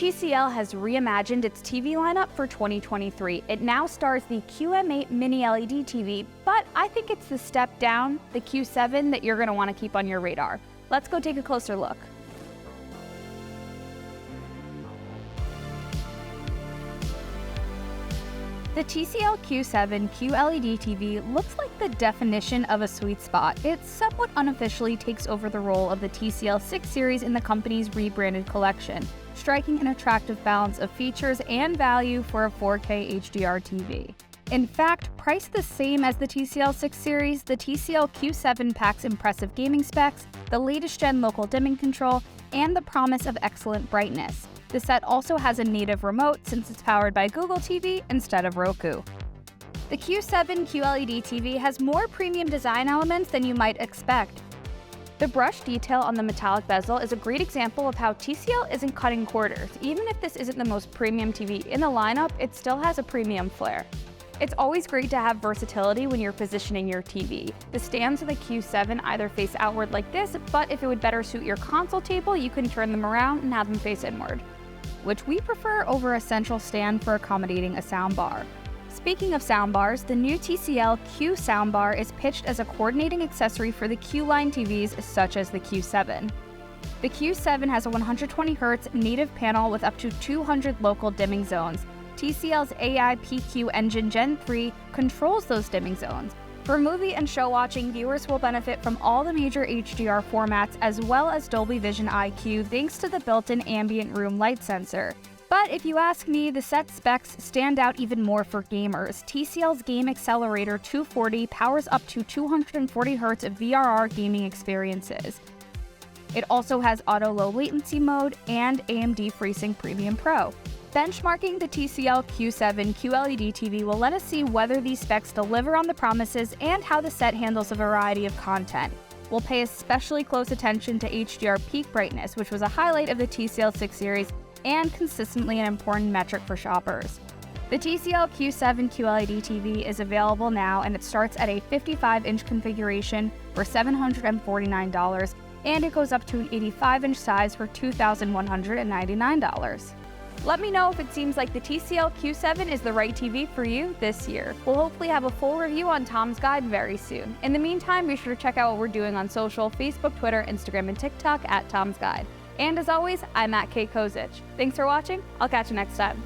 TCL has reimagined its TV lineup for 2023. It now stars the QM8 Mini LED TV, but I think it's the step down, the Q7, that you're going to want to keep on your radar. Let's go take a closer look. The TCL Q7 QLED TV looks like the definition of a sweet spot. It somewhat unofficially takes over the role of the TCL 6 series in the company's rebranded collection, striking an attractive balance of features and value for a 4K HDR TV. In fact, priced the same as the TCL 6 series, the TCL Q7 packs impressive gaming specs, the latest gen local dimming control, and the promise of excellent brightness. The set also has a native remote since it's powered by Google TV instead of Roku. The Q7 QLED TV has more premium design elements than you might expect. The brushed detail on the metallic bezel is a great example of how TCL isn't cutting corners. Even if this isn't the most premium TV in the lineup, it still has a premium flair. It's always great to have versatility when you're positioning your TV. The stands of the Q7 either face outward like this, but if it would better suit your console table, you can turn them around and have them face inward, which we prefer over a central stand for accommodating a soundbar. Speaking of soundbars, the new TCL Q soundbar is pitched as a coordinating accessory for the Q-line TVs such as the Q7. The Q7 has a 120Hz native panel with up to 200 local dimming zones. TCL's AI PQ engine Gen 3 controls those dimming zones. For movie and show watching, viewers will benefit from all the major HDR formats as well as Dolby Vision IQ thanks to the built-in ambient room light sensor. But if you ask me, the set specs stand out even more for gamers. TCL's Game Accelerator 240 powers up to 240Hz of VRR gaming experiences. It also has auto low latency mode and AMD FreeSync Premium Pro. Benchmarking the TCL Q7 QLED TV will let us see whether these specs deliver on the promises and how the set handles a variety of content. We'll pay especially close attention to HDR peak brightness, which was a highlight of the TCL 6 series and consistently an important metric for shoppers. The TCL Q7 QLED TV is available now, and it starts at a 55-inch configuration for $749, and it goes up to an 85-inch size for $2,199. Let me know if it seems like the TCL Q7 is the right TV for you this year. We'll hopefully have a full review on Tom's Guide very soon. In the meantime, be sure to check out what we're doing on social: Facebook, Twitter, Instagram, and TikTok at Tom's Guide. And as always, I'm at Kate Kozich. Thanks for watching. I'll catch you next time.